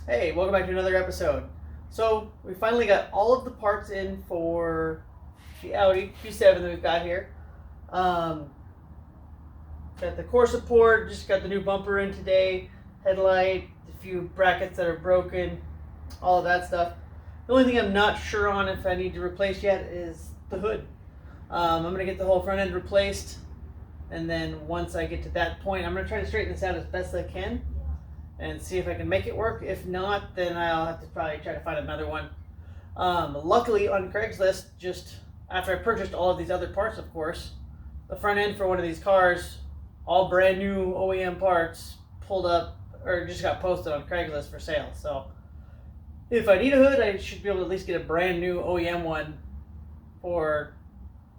Hey, welcome back to another episode. So we finally got all of the parts in for the Audi Q7 that we've got here. Got the core support, just got the new bumper in today, headlight, a few brackets that are broken, all of that stuff. The only thing I'm not sure on if I need to replace yet is the hood. I'm going to get the whole front end replaced, and then once I get to that point, I'm going to try to straighten this out as best I can and see if I can make it work. If not, then I'll have to probably try to find another one. Luckily on Craigslist, just after I purchased all of these other parts, of course, the front end for one of these cars, all brand new OEM parts, pulled up or just got posted on Craigslist for sale. So if I need a hood, I should be able to at least get a brand new OEM one or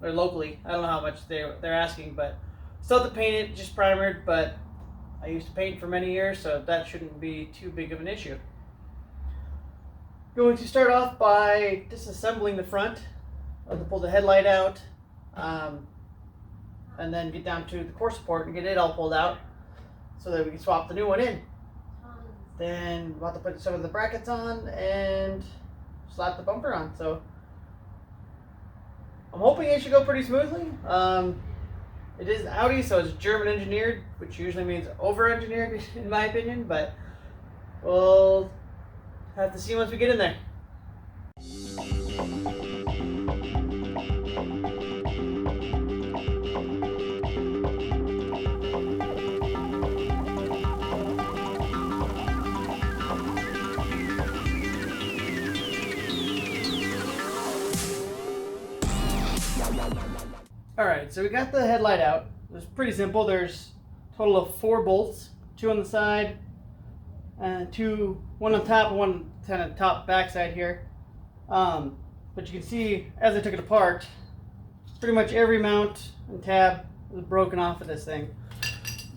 locally. I don't know how much they're asking, but still have to paint it, just primered, but I used to paint for many years, so that shouldn't be too big of an issue. Going to start off by disassembling the front. I'll have to pull the headlight out, and then get down to the core support and get it all pulled out so that we can swap the new one in. Then we'll have to put some of the brackets on and slap the bumper on. So I'm hoping it should go pretty smoothly. It is Audi, so it's German engineered, which usually means over engineered in my opinion, but we'll have to see once we get in there. Alright, so we got the headlight out. It's pretty simple. There's a total of 4 bolts, 2 on the side, and one on top and one kind of top back side here. But you can see as I took it apart, pretty much every mount and tab is broken off of this thing.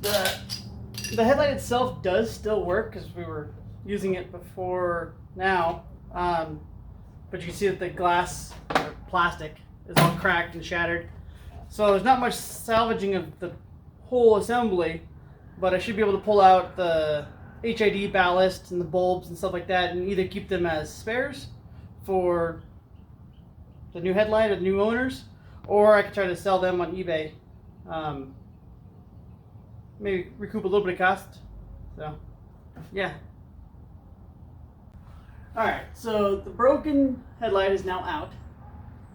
The headlight itself does still work because we were using it before now, but you can see that the glass or plastic is all cracked and shattered. So there's not much salvaging of the whole assembly, but I should be able to pull out the HID ballast and the bulbs and stuff like that and either keep them as spares for the new headlight or the new owners, or I could try to sell them on eBay. Maybe recoup a little bit of cost. So, yeah. Alright, so the broken headlight is now out.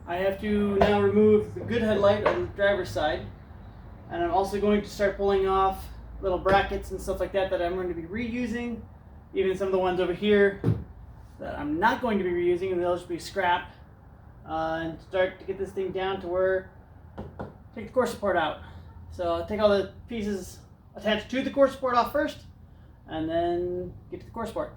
I have to now remove the good headlight on the driver's side, and I'm also going to start pulling off little brackets and stuff like that I'm going to be reusing, even some of the ones over here that I'm not going to be reusing, and they'll just be scrap, and start to get this thing down to where take the core support out. So I'll take all the pieces attached to the core support off first, and then get to the core support.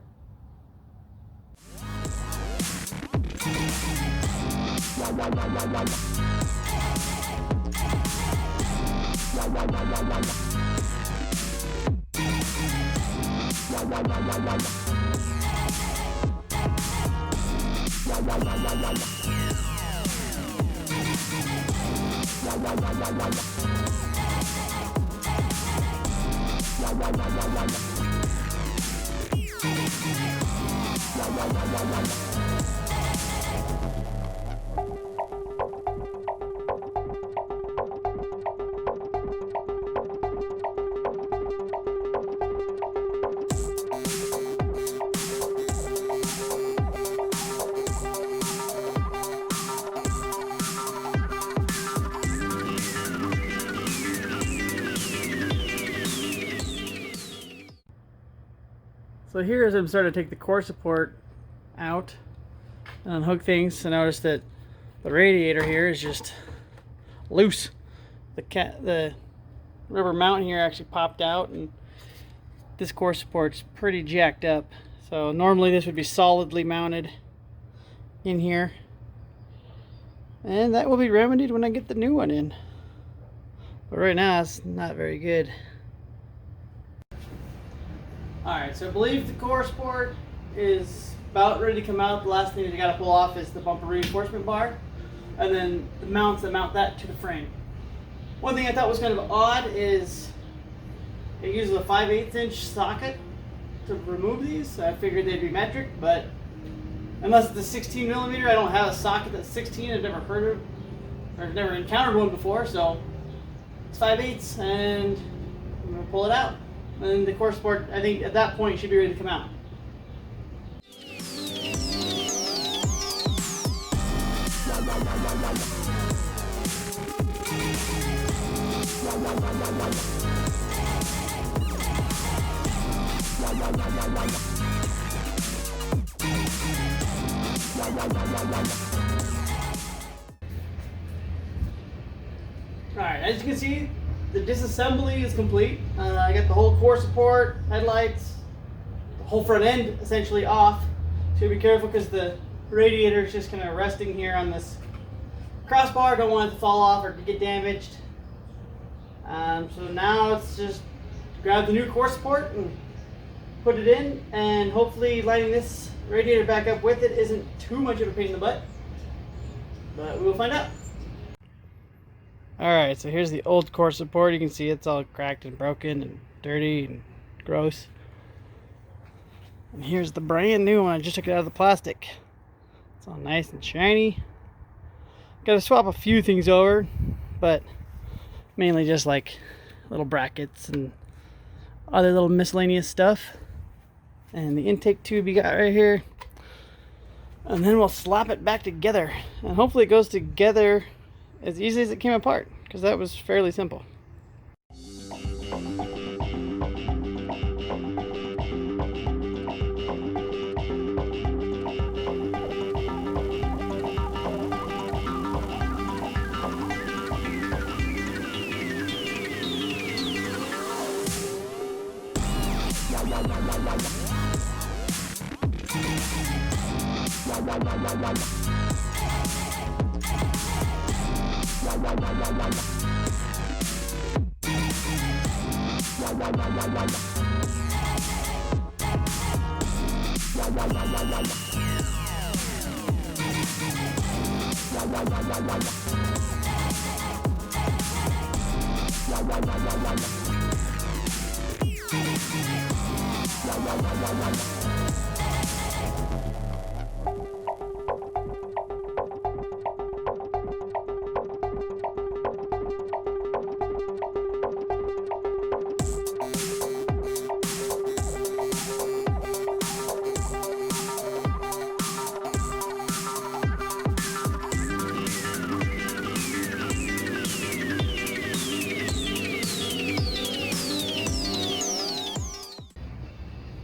So here as I'm starting to take the core support out and unhook things, I noticed that the radiator here is just loose. The rubber mount here actually popped out, and this core support's pretty jacked up. So normally this would be solidly mounted in here, and that will be remedied when I get the new one in. But right now it's not very good. Alright, so I believe the core support is about ready to come out. The last thing that you got to pull off is the bumper reinforcement bar, and then the mounts that mount that to the frame. One thing I thought was kind of odd is it uses a 5/8 inch socket to remove these. I figured they'd be metric, but unless it's a 16 millimeter, I don't have a socket that's 16. I've never heard of or never encountered one before, so it's 5/8, and I'm gonna pull it out. And the core support, I think at that point, should be ready to come out. Alright, as you can see, the disassembly is complete. I got the whole core support, headlights, the whole front end essentially off. So be careful because the radiator is just kind of resting here on this crossbar. Don't want it to fall off or to get damaged. So now it's just grab the new core support and put it in, and hopefully lighting this radiator back up with it isn't too much of a pain in the butt. But we will find out. Alright, so here's the old core support. You can see it's all cracked and broken and dirty and gross. And here's the brand new one. I just took it out of the plastic. It's all nice and shiny. Gotta swap a few things over, but mainly just like little brackets and other little miscellaneous stuff. And the intake tube you got right here. And then we'll slap it back together. And hopefully it goes together as easy as it came apart, because that was fairly simple.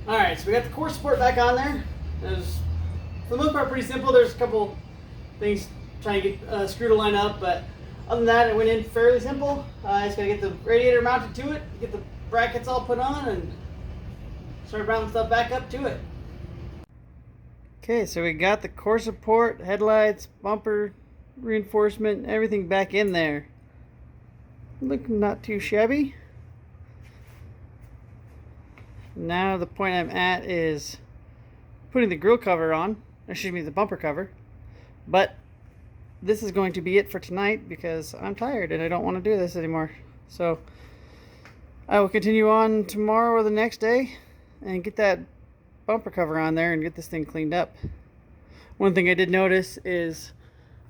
Alright, so we got the core support back on there. It was, for the most part, pretty simple. There's a couple things trying to get screw to line up, but other than that, it went in fairly simple. I just got to get the radiator mounted to it, get the brackets all put on, and start mounting stuff back up to it. Okay, so we got the core support, headlights, bumper reinforcement, everything back in there. Looking not too shabby. Now the point I'm at is putting the grill cover on, excuse me, the bumper cover. But this is going to be it for tonight because I'm tired and I don't want to do this anymore. So I will continue on tomorrow or the next day and get that bumper cover on there and get this thing cleaned up. One thing I did notice is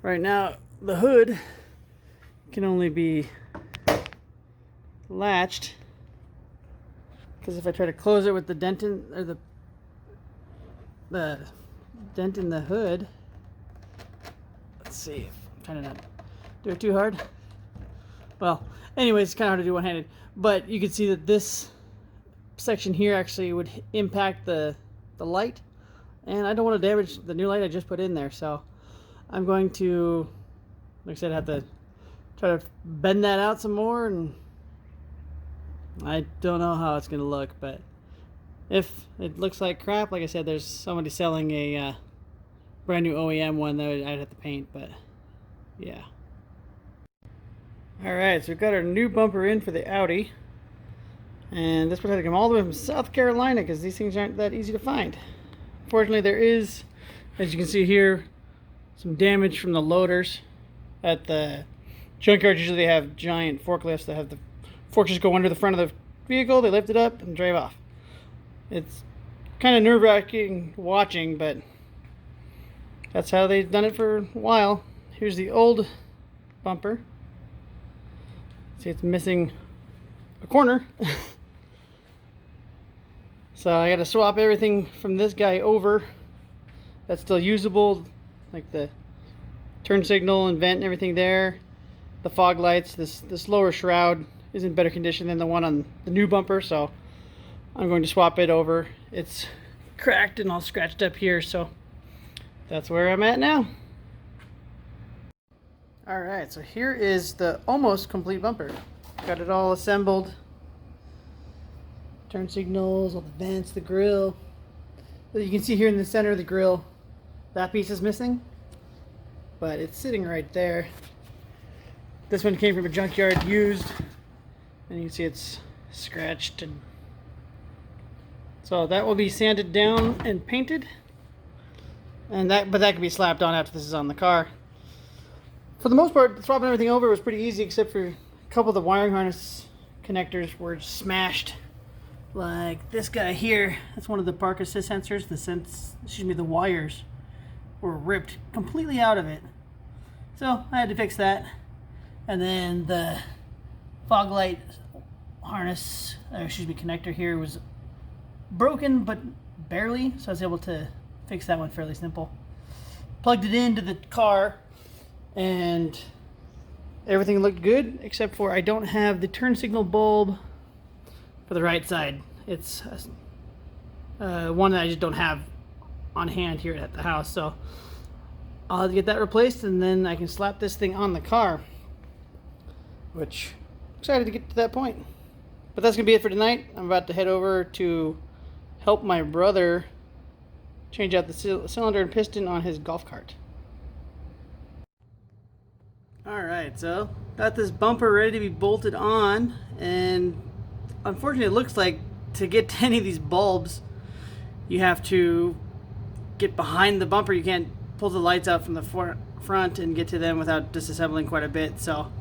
right now the hood can only be latched, because if I try to close it with the dent in, or the dent in the hood, let's see, I'm trying to not do it too hard. Well, anyways, it's kind of hard to do one-handed, but you can see that this section here actually would impact the light, and I don't want to damage the new light I just put in there, so I'm going to, like I said, have to try to bend that out some more, and I don't know how it's going to look, but if it looks like crap, like I said, there's somebody selling a brand new OEM one that I'd have to paint, but yeah. Alright, so we've got our new bumper in for the Audi, and this one had to come all the way from South Carolina because these things aren't that easy to find. Fortunately, there is, as you can see here, some damage from the loaders. At the junkyard, usually they have giant forklifts that have the forks just go under the front of the vehicle, they lift it up and drive off. It's kind of nerve-wracking watching, but that's how they've done it for a while. Here's the old bumper. See, it's missing a corner. So I got to swap everything from this guy over. That's still usable, like the turn signal and vent and everything there. The fog lights, this lower shroud is in better condition than the one on the new bumper, so I'm going to swap it over. It's cracked and all scratched up here, so that's where I'm at now. Alright, so here is the almost complete bumper. Got it all assembled. Turn signals, all the vents, the grill. You can see here in the center of the grill, that piece is missing, but it's sitting right there. This one came from a junkyard used, and you can see it's scratched, and so that will be sanded down and painted, and that can be slapped on after this is on the car. For the most part, swapping everything over was pretty easy, except for a couple of the wiring harness connectors were smashed. Like this guy here, that's one of the park assist sensors. The wires were ripped completely out of it. So I had to fix that. And then the fog light harness, connector here was broken, but barely. So I was able to fix that one fairly simple. Plugged it into the car, and everything looked good, except for I don't have the turn signal bulb for the right side. It's one that I just don't have on hand here at the house, so I'll have to get that replaced, and then I can slap this thing on the car, which I'm excited to get to that point. But that's gonna be it for tonight. I'm about to head over to help my brother change out the cylinder and piston on his golf cart. Alright, so got this bumper ready to be bolted on, and unfortunately it looks like to get to any of these bulbs you have to get behind the bumper. You can't pull the lights out from the front and get to them without disassembling quite a bit. So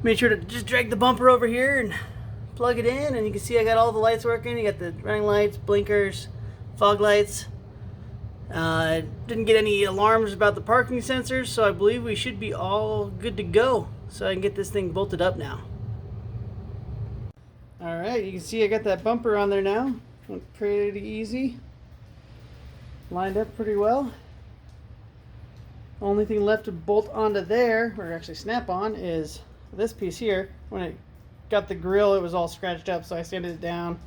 made sure to just drag the bumper over here and plug it in, and you can see I got all the lights working. You got the running lights, blinkers, fog lights. Didn't get any alarms about the parking sensors, so I believe we should be all good to go. So I can get this thing bolted up now. Alright, you can see I got that bumper on there now. Went pretty easy. Lined up pretty well. Only thing left to bolt onto there, or actually snap on, is this piece here. When I got the grill, it was all scratched up, so I sanded it down.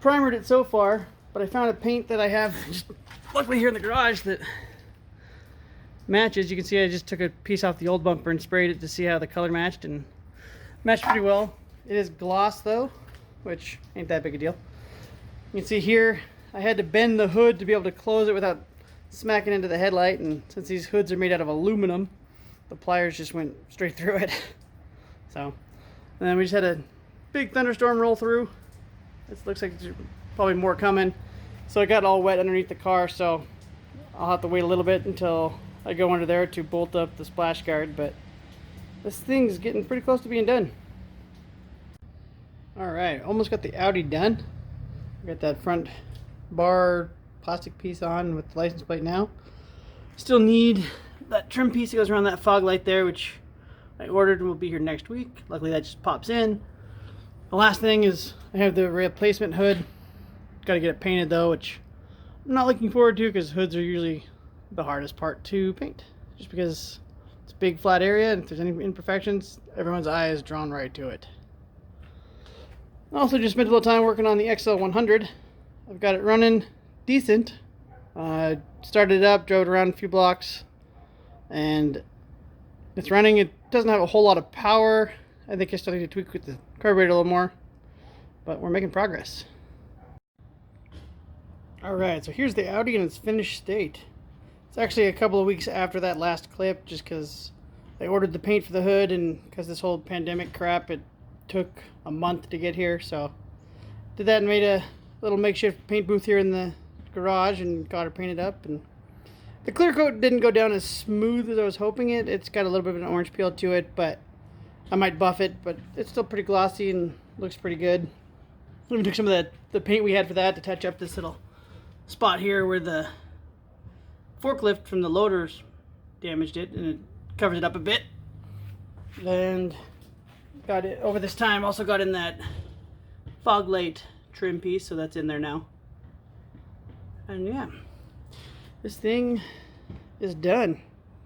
Primered it so far, but I found a paint that I have just luckily here in the garage that matches. You can see I just took a piece off the old bumper and sprayed it to see how the color matched, and matched pretty well. It is gloss though, which ain't that big a deal. You can see here I had to bend the hood to be able to close it without smacking into the headlight, and since these hoods are made out of aluminum, the pliers just went straight through it. So, and then we just had a big thunderstorm roll through. It looks like there's probably more coming. So it got all wet underneath the car, so I'll have to wait a little bit until I go under there to bolt up the splash guard, but this thing's getting pretty close to being done. Alright, almost got the Audi done. Got that front bar plastic piece on with the license plate now. Still need that trim piece that goes around that fog light there, which I ordered and will be here next week. Luckily that just pops in. The last thing is I have the replacement hood. Got to get it painted though, which I'm not looking forward to because hoods are usually the hardest part to paint. Just because it's a big flat area, and if there's any imperfections, everyone's eye is drawn right to it. I also just spent a little time working on the XL100. I've got it running decent. Started it up, drove it around a few blocks, and it's running. It doesn't have a whole lot of power. I think I still need to tweak with the carburetor a little more, but we're making progress. Alright, so here's the Audi in its finished state. It's actually a couple of weeks after that last clip, just because I ordered the paint for the hood, and because this whole pandemic crap, it took a month to get here. So did that and made a little makeshift paint booth here in the garage and got it painted up. And the clear coat didn't go down as smooth as I was hoping it. It's got a little bit of an orange peel to it, but I might buff it, but it's still pretty glossy and looks pretty good. I even took some of the paint we had for that to touch up this little spot here where the forklift from the loaders damaged it, and it covers it up a bit. And got it over this time, also got in that fog light trim piece, so that's in there now. And yeah, this thing is done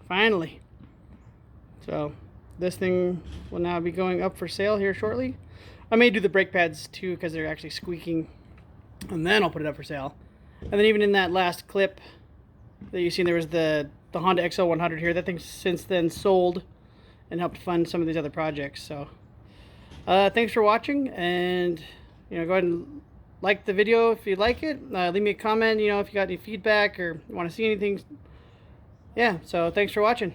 finally. So this thing will now be going up for sale here shortly. I may do the brake pads too, because they're actually squeaking, and then I'll put it up for sale. And then even in that last clip that you seen, there was the Honda XL100 here. That thing's since then sold and helped fund some of these other projects. So thanks for watching, and go ahead and like the video if you like it. Leave me a comment, if you got any feedback or want to see anything. Yeah, so thanks for watching.